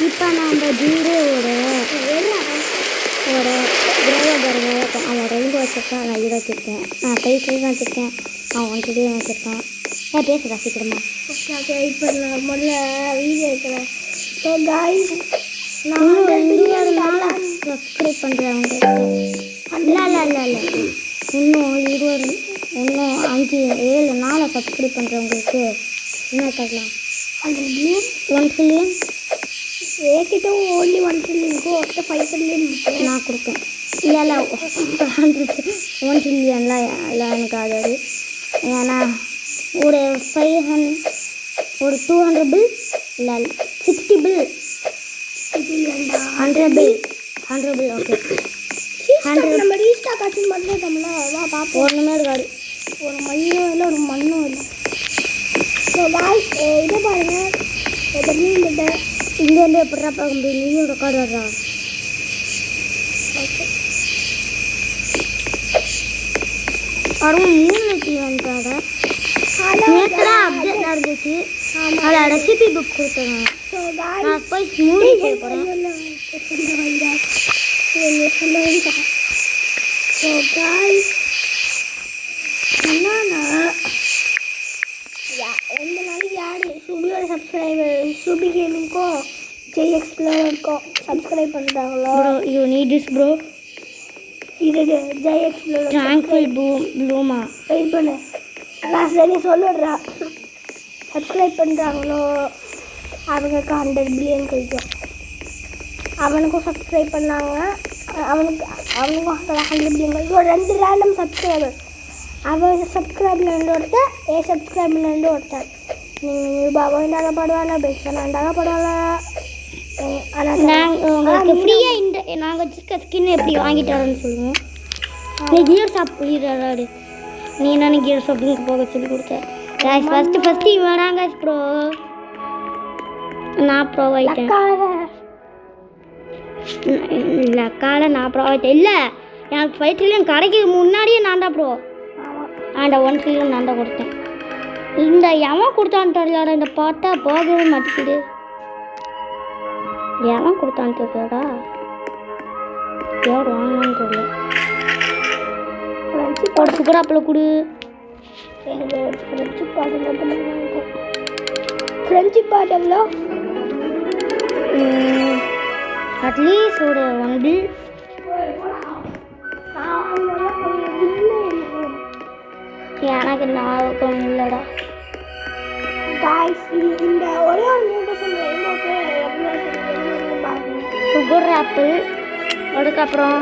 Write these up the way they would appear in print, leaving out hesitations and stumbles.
இப்போ நம்ம ஜீரோவோட ஒரு கிரகபர்க அவன் ரெயின்போ வச்சுருக்கான், நான் இதை வச்சுருக்கேன், நான் 5 தான் வச்சுருக்கேன், அவன் 1 3 வச்சுருக்கான். ஏன் பேசுகிறா சீக்கிரமா? ஓகே இப்போ நான் முதல்ல வீடியோ இருக்கிறேன். ஸோ காய்ஸ் இன்னும் 20 சப்ஸ்கிரைப் பண்ணுறவங்க இல்லை இன்னும் 5 7 4 சப்ஸ்கிரைப் பண்ணுறவங்களுக்கு என்ன தரலாம்? 100 மில்லியன் 1 மில்லியன் ஏகிட்ட ஓன்லி 1 மில்லியன் இருக்கும். 5 மில்லியன் நான் கொடுப்பேன். இல்லை 1 மில்லியன்லாம் எல்லாம் எனக்கு ஆகாது. ஏன்னா ஒரு 500 ஒரு 200 பில் இல்லை 60 பில் 100 பில் ஓகே. நம்ம ரீஸ்டாக் ஆச்சு மட்டும் நம்மள வா பார்ப்போம். ஒன்றுமே இருக்காது, ஒரு மையம் இல்லை ஒரு மண்ணும் இல்லை. ஸோ காய்ஸ் இதை பாருங்கள், மீன் இங்கேருந்து எப்படா பார்க்க முடியும்? நீயும் ரெக்கார்டு வர்றா. ஓகே அவரும் 3 லட்சம் வந்துட்டாட. நேற்றுலாம் அப்டேட் நடந்துச்சு, அதில் ரெசிபி புக் கொடுத்தாங்க. ஸோ நான் போய் மூடி செய்ய போகிறேன். ஸோ காய்ஸ் என்னன்னா 2 நாளைக்கு யார் சுபியோட சப்ஸ்கிரைபர் சுபி கேமிங்க்கும் ஜெய் எக்ஸ்ப்ளோருக்கும் சப்ஸ்கிரைப் பண்ணுறாங்களோ bro you need this bro. இது ஜெய் எக்ஸ்ப்ளோர் ட்ராங்கிள் ப்ளூமா வெயிட் பண்ணு, நான் சரி சொல்லிடுறா. சப்ஸ்கிரைப் பண்ணுறாங்களோ அவங்களுக்கு 100 பில்லியன் கிடைக்கும். அவனுக்கும் சப்ஸ்கிரைப் பண்ணாங்க, அவனுக்கும் 100 பில்லியன் கிடைக்கும். 2 ரேண்டம் சப்ஸ்கிரைபர், அவன் சப்ஸ்கிரைப்லேருந்து ஒருத்தர், என் சப்ஸ்கிரைப்லேருந்து ஒருத்தர். நீங்கள் பாபாண்டாக படுவாங்க, பெஸ்டாண்டாக படுவாங்க. நாங்கள் உங்களுக்கு ஃப்ரீயாக இந்த நாங்கள் வச்சுருக்க ஸ்கின் எப்படி வாங்கிட்டு வரோன்னு சொல்லுவோம். நீ கியர் ஷாப் போயிடுறாரு, நீ என்ன கியர் ஷாப்பிங்க்கு போக சொல்லி கொடுத்த. கேஷ் ஃபஸ்ட்டு வேணாங்க ப்ரோ, நான் ப்ரோ ஆகிட்டேன். இல்லை காலை நான் ப்ரோ ஆகிட்டேன். இல்லை எனக்கு 5 மில்லியன் கடைக்கு முன்னாடியே நான் தான் ப்ரோ. ஆண்டா 1 மில்லியன் நான் தான் கொடுத்தேன். இந்த எவன் கொடுத்தான்னு தெரியலடா, இந்த பாட்டை போகவே மாட்டேங்குது. எவன் கொடுத்தான்னு தெரியலடா, யார் வாங்கன்னு தெரியல. ஒரு சுகராப்பில் கொடு. ஃப்ரெஞ்சு பாட்டம்ல அட்லீஸ்ட் ஒரு 1 பில். எனக்கு ஞாபகம் இல்லைடா. இந்த ஒரே ஒரு நியூட்ரிஷன் சுகர் ஆப்பிள், அதுக்கப்புறம்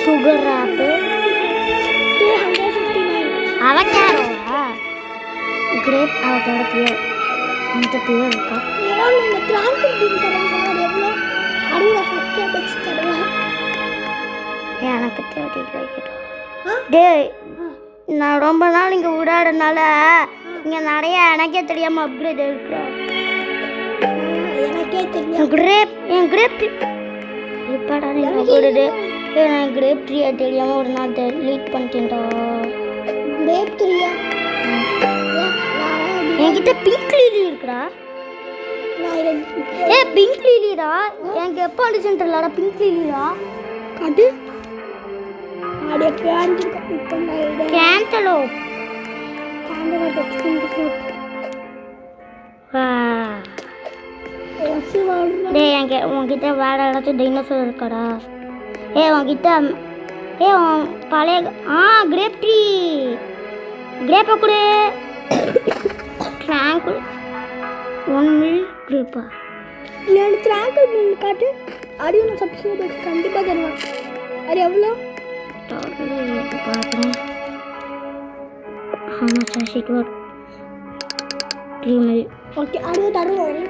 சுகர் ஆப்பிள், அவக்காடோவா, கிரேப் அவக்காடோ பியர், அந்த பியர் இருக்கா? எனக்கு தெரியல. டே நான் ரொம்ப நாள் இங்கே விடாதனால இங்கே நிறைய எனக்கே தெரியாமல் அப்கிரேட் இருக்கிறோம். எனக்கே தெரியும். கிரேப் என் கிரேப் இப்போடா நீங்கள் போடுது. நான் கிரேப் ட்ரீயா தெரியாமல் ஒரு நாள் லீட் பண்ணிட்டேன்டா. கிரேப் ட்ரீயா? என்கிட்ட பிங்க் லீலி இருக்குடா. ஏ பிங்க் லீலிடா, எனக்கு எப்போ வந்துச்சுன்னு தெரியலடா. பிங்க் லீலிடா அது கேண்டலோப். டே உன்கிட்ட வேற ஏதாச்சும் டைனோசர் இருக்காடா? உன்கிட்ட உன் பழைய கிரேப் ட்ரீ, கிரேப்பை கொடு. ட்ராங்கிள் 1 மில் கிரேப்பா? நான் ட்ராங்கிள் மில் காட்டு. அடியும் நான் சப்ஸ்கிரைபர்ஸ் கண்டிப்பாக தருவேன். அது எவ்வளோ? பார்க்குறேன். ஆமாம் சார் ஷிக்வர் 3 மில். ஓகே அது தருவோம்.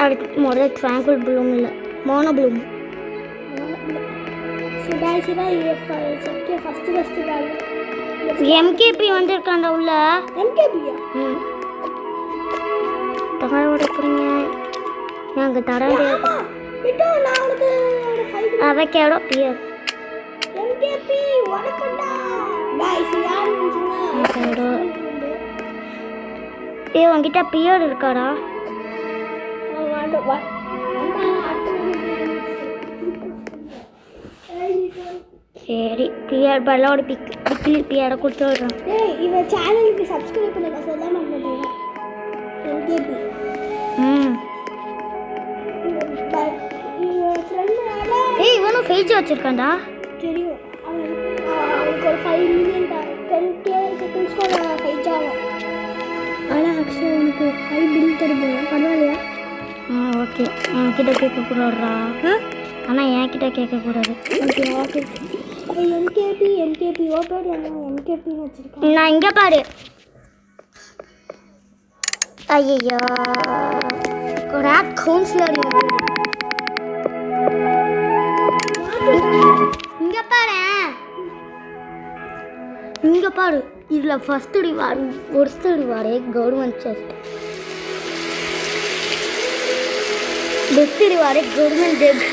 அதுக்கு முதல்ல ட்ராங்கிள் ப்ளூம் இல்லை, மோனோ ப்ளூம். எம்கேபி வந்திருக்காண்டா உள்ள. எம்கேபியா? தகவலோட எப்படிங்க எனக்கு தர அவக்கேடோ பியர். எம்கேபி வணக்கம்டா गाइस யார் நினைச்சீங்க ஏய் உன்கிட்ட பியர் இருக்காடா சரி பியர் பல்ல ஒரு பிக்கிலி பியரை கொடுத்து விடுறேன் ஏய் இவன் சேனலுக்கு சப்ஸ்கிரைப் பண்ணுங்க சொல்ல மாட்டேன் எம்கேபி இவன் ஃப்ரெண்ட் ஏய் இவனும் ஃபேஜ் வச்சிருக்கான்டா தெரியும் அவனுக்கு ஒரு 5 மில்லியன் 10k செகண்ட்ஸ்க்கு 5 ஆகும் ஆனால் ஆக்சுவலி உனக்கு 5 பில் தருவோம் பரவாயில்லையா ஓகே என்கிட்ட கேட்கக்கூடாதுடா ஆனால் என்கிட்ட கேட்கக்கூடாது ஓகே ஓகே எம்கேபி ஓட்டோடு என்ன எம்கேபின்னு வச்சுருக்கேன் நான் இங்கே பாரு ஐயோ ராட் கவுன்சிலர் இங்கே பாரு இங்கே பாரு இதில் first reward first reward government chest best reward government டெக்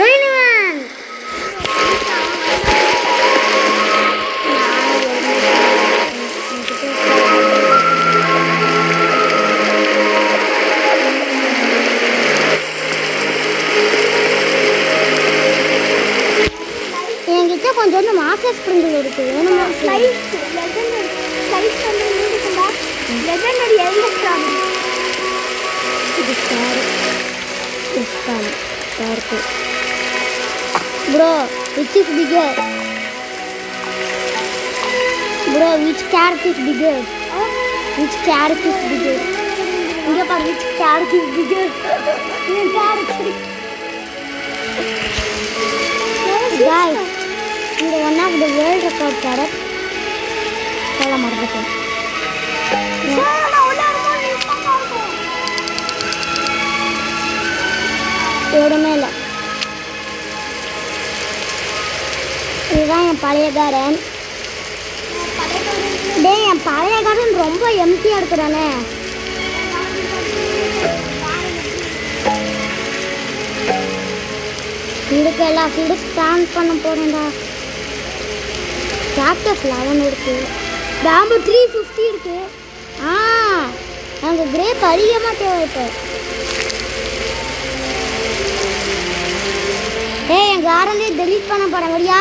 ரெயின்மேன் என்கிட்ட கொஞ்சம் மாஸ்டர் ஸ்ப்ரிங்கிள் இருக்குது வேணுமா ஸ்லைஸ் பண்ணி நீடிக்குண்டா லெஜெண்டரி எந்த ஸ்ட்ராபெரி இது ஸ்டார் இருக்கு bro which is bigger bro which carrot is bigger which carrot is bigger இங்கே பாரு which carrot is bigger guys இந்த one of the world record carrot சொல்ல மறந்துட்டேன் எவ்வளோமே இல்லை இதுதான் என் பழைய கார்டன் டேய் என் பழைய கார்டன் ரொம்ப எம்டியாக இருக்குதானே இதுக்கு எல்லா ஃபீல்டும் ஸ்டாண்ட் பண்ண போகிறேன்டா கேக்டஸ் 11 இருக்குது பேம்பு 350 இருக்குது எனக்கு கிரேப் அதிகமாக தேவை இப்போ ஏய் என் கார்டனே டெலீட் பண்ண போகிறேன் வரியா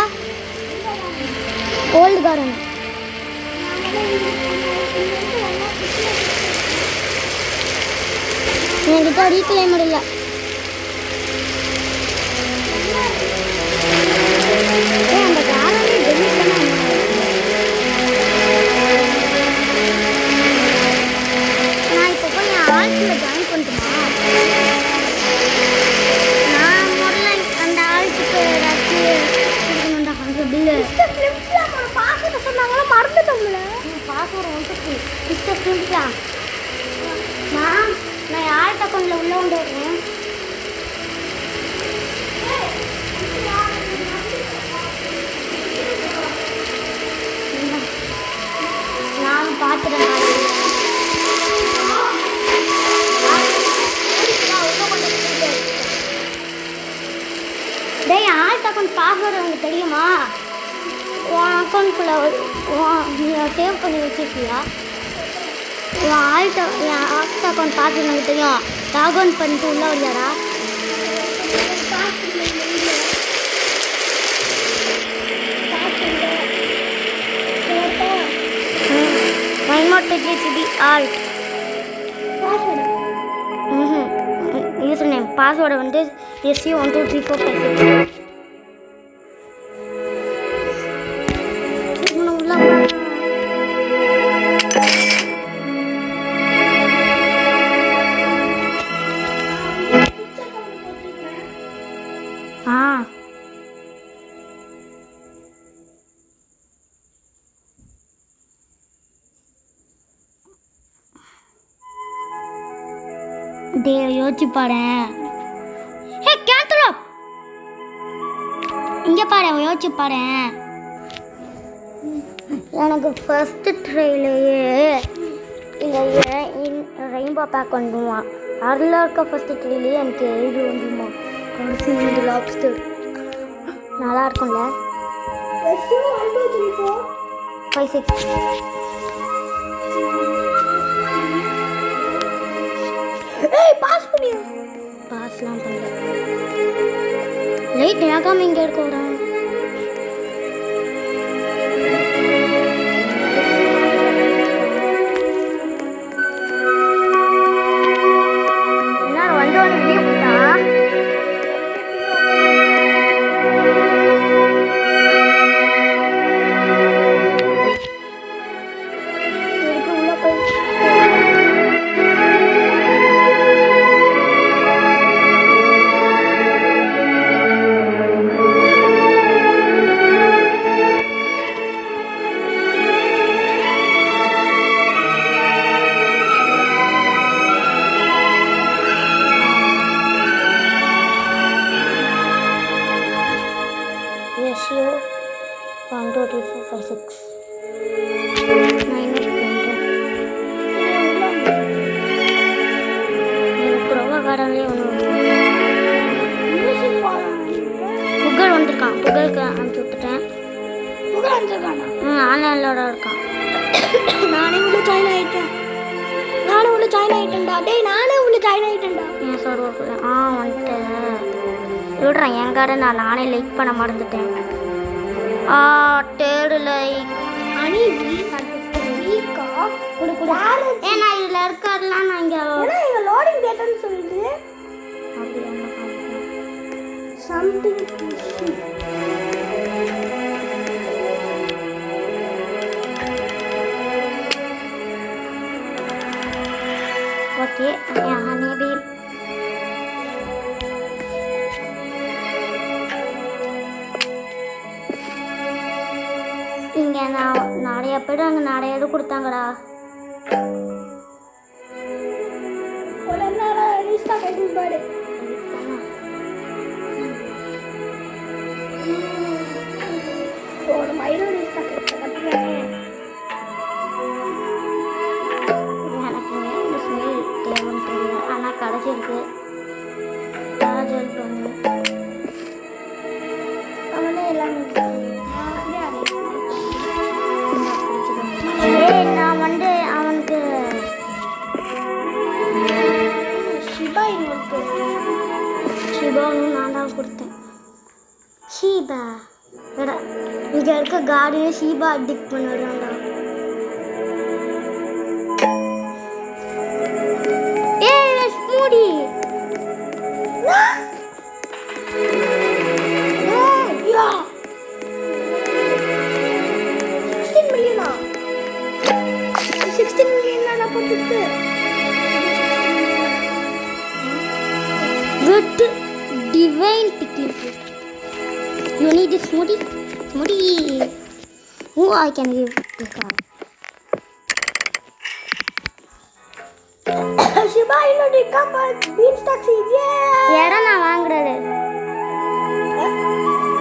ஓல்டு கார்டன் என்கிட்ட ரீக்ளைமர் இல்லை அந்த கார்டனே டெலீட் பண்ண நான் இப்போ போய் என் ஆல்ட்டில் ஜாயின் பண்ணட்டுமா நான் முதல்ல அந்த ஆல்ட்டுக்கு ஏதாச்சும் கொடுக்கணுண்டா 100 பில்லு பாஸ்வேர்டு சொன்னாங்களா மறந்துட்டோம்ல பாஸ்வேர்டு வந்துட்டு மிஸ்டர் ஃபிலிம்ஸா நான் என் ஆல்ட் அக்கௌண்ட்டில் உள்ளே கொண்டு வருவேன் நானும் பார்த்துட்டேன் டேய் ஆல்ட் அக்கௌண்ட் பாஸ்வேர்டு உங்களுக்கு தெரியுமா உன் அக்கௌண்ட்குள்ளே நீ சேவ் பண்ணி வச்சுருக்கியா என் ஆல்ட் அக்கௌண்ட் பாஸ்வேர்டு எனக்கு தெரியும் லாக்அவுட் பண்ணிட்டு உள்ளே வரியாடா ஆல்ட் யூசர் நேம் பாஸ்வேர்டு வந்து SU123456 டே யோசிச்சு பாரு ஹே கேன்சல் இங்கே பாரு யோசிச்சு பாரு எனக்கு ஃபஸ்ட்டு ட்ரைலேயே இல்லை ரெயின்போ பேக் வந்துடுவான் அதில் இருக்க ஃபஸ்ட்டு ட்ரைலேயே எனக்கு 7 வந்துடுமா கடைசி 2 லாப்ஸ்டர் நல்லா இருக்கும்ல. எஸ் 1 2 3 4 5 6 ஏய் பாஸ் பண்ணியா? பாஸ்லாம் பண்ணல. லைட் ஏகாம இங்கே இருக்கோடா. என்ன வந்தோடனே வெளியே போட்டா? உள்ள போய் Ratio 1 2 3 4 5 6 9 எனக்கு ரொம்ப காரணம்லேயே ஒன்று மியூசிக் பாடுறாங்க. புகழ் வந்திருக்கான். புகழுக்கு அனுப்பிச்சி விட்டுட்டேன். புகழ் வந்துருக்கானா? ஆன்லைனோட இருக்கான். நானே உள்ள ஜாயின் ஆயிட்டேன்டா. டேய் நானே உள்ள ஜாயின் ஆயிட்டேன்டா. என் சர்வருக்குள்ள வந்துட்டேன். விடுறேன் என் கார்டை நானே லைக் பண்ண மறந்துட்டேன். தேர்டு லைக் அனி வீக்கா உனக்கு ஏன்னா இதில் இருக்காருலாம் நான் இங்கே ஏன்னா இங்க லோடிங் டேட்டான்னு சொல்லுது. அப்படி ஒன்று காமிக்கிறேன். சம்திங் ஓகே ஹனிபி இங்கே நான் நிறைய பேர் அங்கே நிறைய இது கொடுத்தாங்கடா. ஒரு நேரம் ரீஸ்டா கேட்டு பாடு. ஒரு மைரோ ரீஸ்டா கேட்டு எனக்கு இந்த ஸ்மெல் தேவைன்னு தெரியல. ஆனால் கடைசி இருக்கு ஜெல் பண்ணு. அவனே எல்லாம் நான் வந்து அவனுக்கு ஷிபா இன்னொரு ஷிபாவும் நான் தான் கொடுத்தேன். ஷீபா வேடா இங்கே இருக்க கார்டனே ஷீபா அடிக்ட் பண்ணிடுறான்டா. மூடி யா 16 மில்லியனா 16 மில்லியனா போட்டுட்டு Good divine picnic. You need a smoothie? Smoothie. Oh, I can give the card. ஷிபா இன்னொரு கப் பீன் ஸ்டாக்ஸ் இதே இடம் நான் வாங்குறது.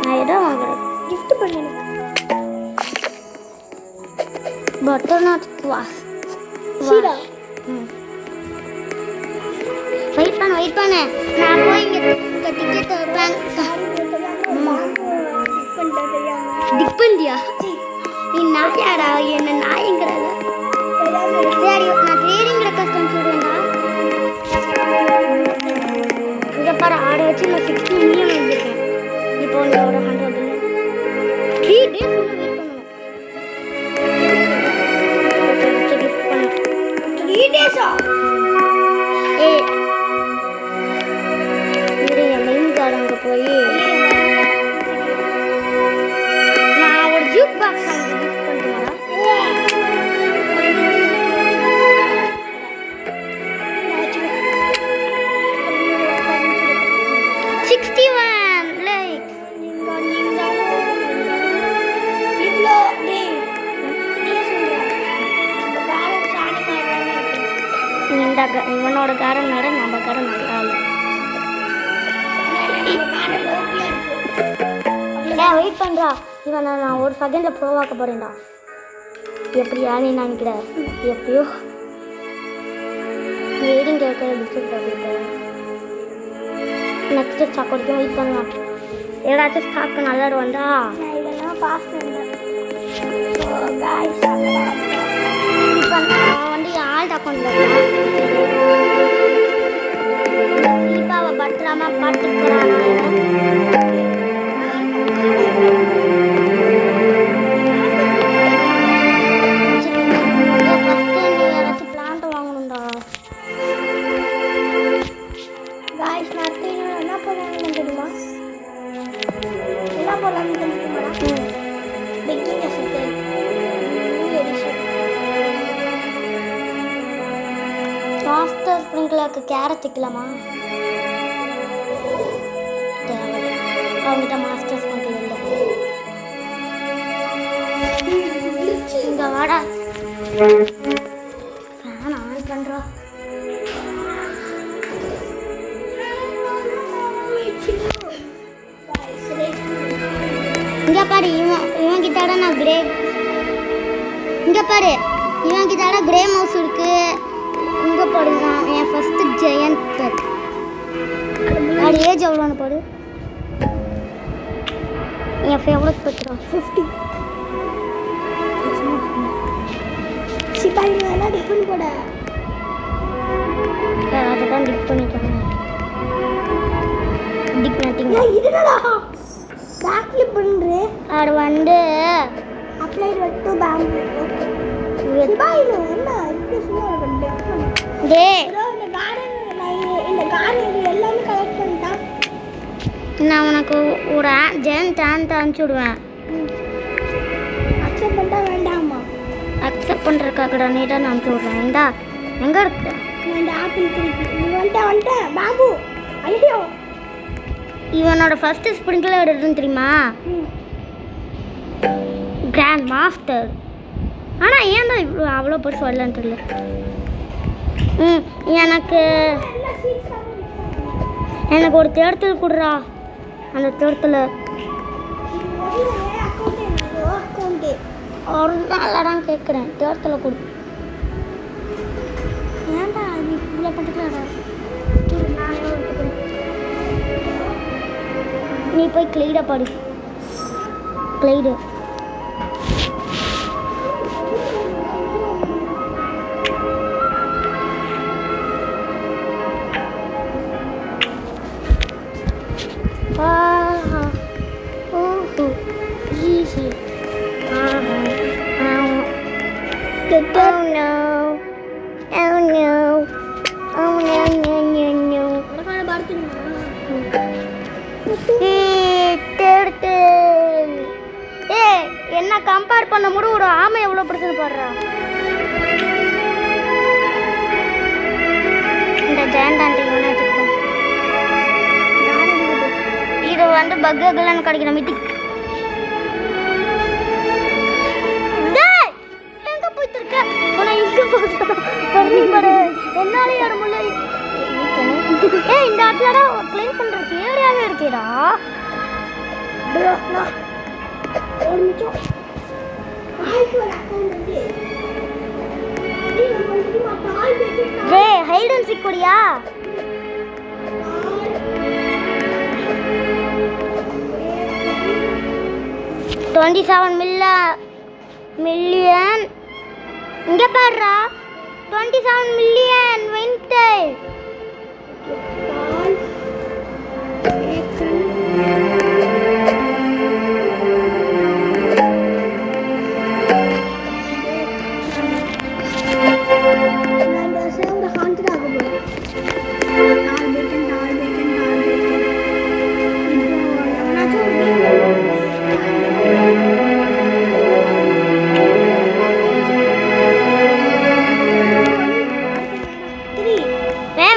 நான் இடம் வாங்குறது. கிஃப்ட் பண்ணு எனக்கு. Butternut squash. சீடா வெயிட் பண்ணு. நான் போய் இங்கே டிக்கெட் வைப்பேன். டிப்பண்டியா நீ நாயாடா என்ன நாய்ங்கிறத. சரி நான் ட்ரேடிங்கில் கஷ்டம் சொல்லுவேன்டா. இங்கே பாரு ஆடை வச்சு நான் 60 மில்லியன் வந்துருக்கேன். இப்போ உங்களோட 100 3 days வெயிட் பண்ணணும். கிஃப்ட் பண்ணு 3 டேஸா? ஏய் இது என் மெயின் கார்டு அங்கே போய் நான் ஒரு ஜூக் பாக்ஸ் அங்கே கிஃப்ட் பண்ணுறேன். 61 லைக் இவ்ளோ டேய் சொல்றேன். இந்த இவனோட காரம் நட நம்ம காரம் நல்லா இல்லை. வெயிட் பண்ணுறா இவன் நான் ஒரு செகண்டில் ப்ரோவாக்க போகிறேன்டா. எப்படியா நீ நினைக்கிற? எப்படியோ ரீடிங் கேட்குற டிஸ்ட்ரிக்ட் அப்படின்ட்டு நெக்ஸ்ட்டு சாக்கோடிக்கும் வெயிட் பண்ணலாம். ஏதாச்சும் ஸ்டாக்கு நல்லா வந்தா நான் இதெல்லாம் பாஸ் பண்ணேன். ஸோ காய்ஸ் இப்போ நான் வந்து ஆல்ட் அக்கௌண்ட்டில் தீபாவை பத்திரமா பார்த்துக்கிறான். ஃபஸ்ட்டு நீ யாராச்சும் பிளான்ட் வாங்கணும்டா. காய்ஸ் நான் அடுத்து என்ன பண்ணலாம்னு தெரியுமா? என்ன பண்ணலாம்னு தெரியுமா? பிகிங் எடிஷன் மாஸ்டர் ஸ்ப்ரிங்க்லருக்கு கேரட் வைக்கலாமா? தேவையில்லை, அவங்ககிட்ட மாஸ்டர் ஸ்ப்ரிங்கிள் இல்லை. இங்கே வாடா, ஃபேன் ஆன் பண்ணுறா. இங்கே பாரு, இவன் கிட்டாட நான் கிரே, இங்கே பாரு இவன் கிட்டாட கிரே மவுஸ் இருக்கு. இங்கே பாருங்க என் ஃபஸ்ட்டு ஜெயண்ட் பெட். அது ஏஜ் எவ்வளோன்னு பாரு. என் ஃபேவரட் பெட்ரா 50. சிப்பாய் வேணா டிஃபன் போட அதை தான் டிக் பண்ணிக்கோங்க. டிக் நட்டிங்க இதுடா பேக் ஃபிளிப் பண்ணுறேன். அது வந்து அப்ளைட் வெட்டு பேங்க். சிப்பாய் என்ன இப்படி சொல்லுவாங்க? டே இந்த கார்டன் எல்லாமே கலெக்ட் பண்ணிட்டான். நான் உனக்கு ஒரு ஜெயண்ட் ஆண்ட் அனுப்பிச்சி விடுவேன். அக்செப்ட் பண்ணிட்டா வேண்டாமா? அக்செப்ட் பண்ணுறதுக்காகடா நீட்டாக நான் அனுப்பிச்சி விட்றேன். இந்தா எங்கே இருக்கு? நான் இந்த ஆப்பிள் திருப்பி வந்துட்டேன் பாபு. ஐயோ இவனோட ஃபஸ்ட்டு ஸ்ப்ரிங்கிளர் எதுன்னு தெரியுமா? Grand master. ஆனால் ஏன் தான் இவ்வளோ அவ்வளோ பெருசு வரலன்னு தெரியல. எனக்கு ஒரு தேர்தல் கொடுறா. அந்த தேர்தல் ஒரு நாளாடான்னு கேட்குறேன். தேர்தலை கொடு. ஏன்டா அது இவ்வளோ பண்ணிக்கலாம்டா? நீ போய் கிளைடை பாடு. கிளைடு என்ன கம்பேர் பண்ண முடி ஒரு ஆமை எவ்வளோ பிடிச்சது பாடுறா. இந்த ஜெயண்டாண்டி இது வந்து பக்குகள்லாம் கிடைக்கிற மித்திக். எங்க போயிட்டு இருக்க? உன இங்க போடு என்னாலே யார முள்ள. இந்த இடத்துலடா க்ளீன் பண்றதுக்கு ஏரியாவே இருக்கேடா. ஒரு நிமிஷம் ஹைட் அண்ட் சீக் கொடியா? $27 மில்லியன். இங்க பாருடா 27 மில்லியன் வெயின்டே.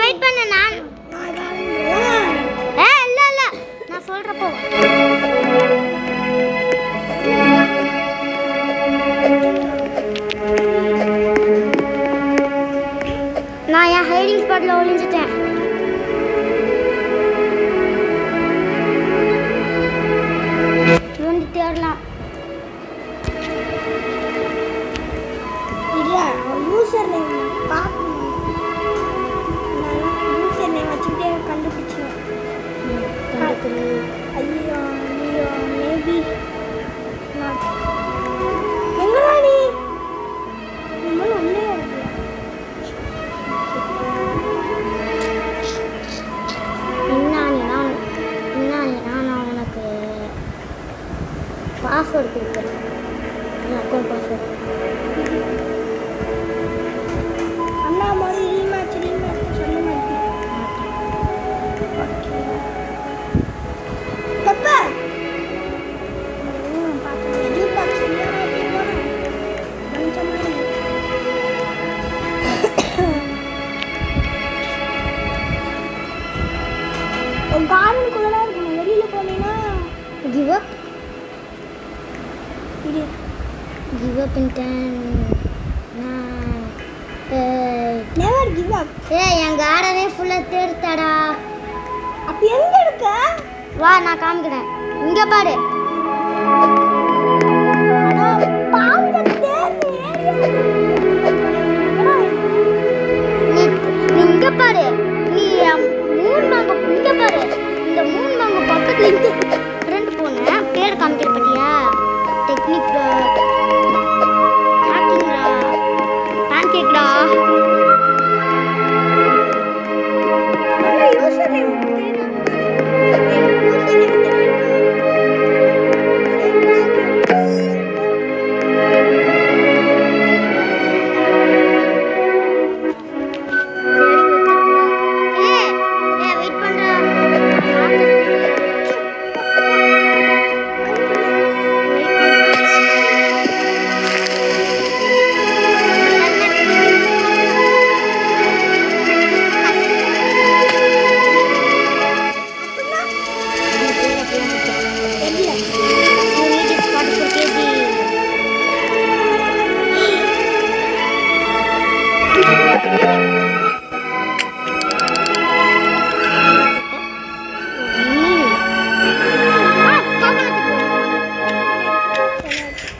வெயிட் பண்ணு, நான் பாஸ்வேர்டு கொடுக்குறேன். என் அக்கௌண்ட் பாஸ்வேர்டு. அண்ணா மாதிரி ரீமேட்ச் சொல்ல மாட்டேன். பெப்பர் கார்டனுக்குள்ள தான் இருக்கணும். வெளியில் போனீங்கன்னா கிவ் அப் கிவ் அப் இன் 10 நெவர் கிவ் அப். என் கார்டனே ஃபுல்லாக தேர்த்தாடா. அப்போ எங்கே இருக்க? வா நான் காமிக்கிறேன். இங்கே பாரு. நீ இங்கே பாரு. நீ மூணு மாங்க இங்கே பாரு. இந்த மூணு மாங்க பக்கத்துல இருந்து ஃப்ரெண்ட் போனேன். பேர் காமிக்கிற பத்தியா? டெக்னிக் ஹேக்கிங்டா, பேன் கேக்டா.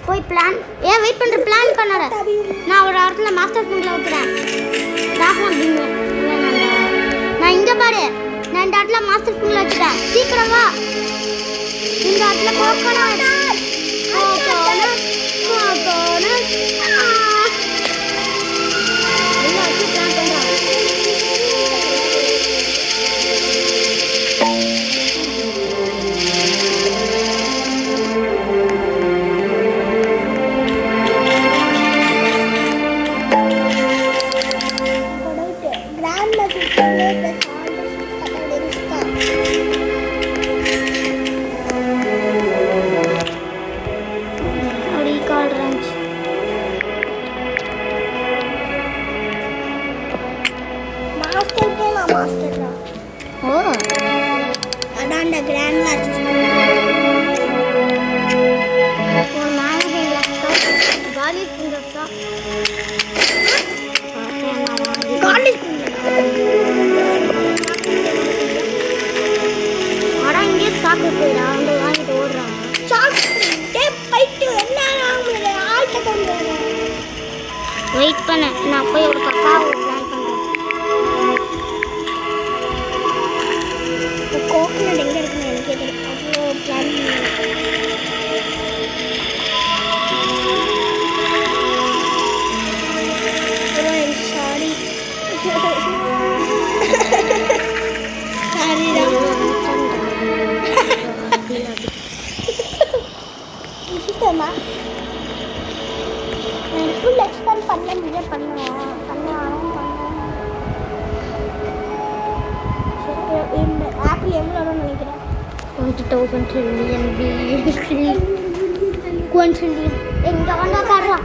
போய் பிளான் வெயிட் பண்ணுற பிளான் பண்ணாத. நான் ஒரு இடத்துல மாஸ்டர் ஃபுண்டில் வைக்கிறேன். நான் இங்கே பாரு. நான் இந்த இடத்துல மாஸ்டர் ஃபுண்டில் வச்சுட்டேன். சீக்கிரம் வா. இந்த இடத்துல கோகோனட் எல்லாத்தையும் பிளான் பண்ணுறோம். வெயிட் பண்ண. நான் போய் ஒரு பக்காவை பிளான் பண்ணுறேன். கோகனட் எங்கே இருக்குன்னு எனக்கு கேட்குறேன். அவ்வளோ பிளான் சாரி சாரிடா. ஃபுல் எக்ஸ்பேண்ட் பண்ண முடியாது. பண்ணுவேன் இந்த ஆப்பிள் எவ்வளோ வரும்னு நினைக்கிறேன்? 20,000 trillion trillion. எங்கே வந்தா காடுறா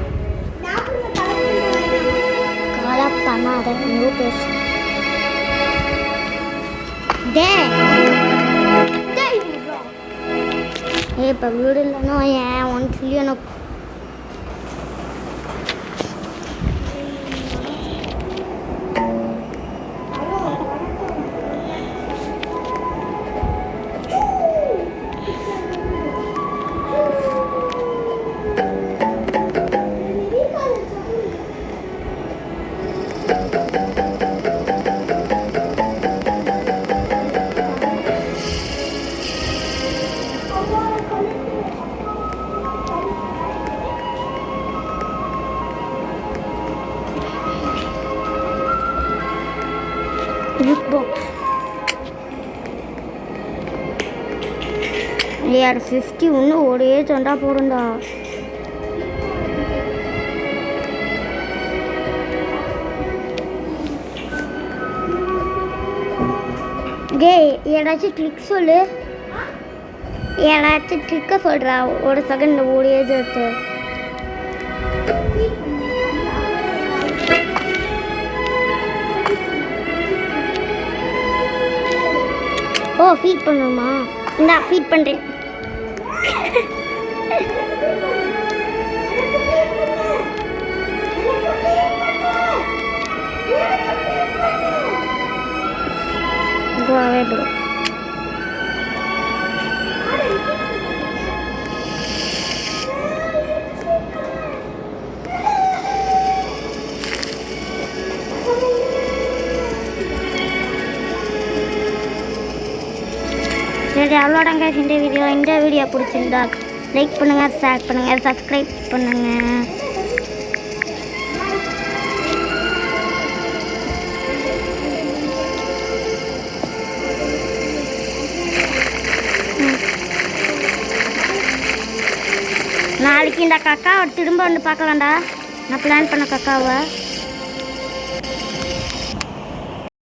காலா பண்ணாத நியூ பேசு. இப்போ வீடு இல்லைன்னா ஏன் 1 trillion யார் 50 இன்னும் ஒரே சொண்டா போடுண்டா. டேய் ஏதாச்சும் ட்ரிக் சொல்லு. ஏதாச்சும் ட்ரிக்கை சொல்கிறா. ஒரு செகண்ட் ஒரே எடுத்து. ஓ ஃபீட் பண்ணணுமா? இந்தா ஃபீட் பண்ணுறேன். ப்ரோ சரி அவ்வளோதாங்க இந்த வீடியோ பிடிச்சிருந்தா லைக் பண்ணுங்கள், ஷேர் பண்ணுங்கள், சப்ஸ்கிரைப் பண்ணுங்கள். நாளைக்கு இந்த கக்காவை திரும்ப வந்து பார்க்கலாம்டா. நான் பிளான் பண்ண கக்காவை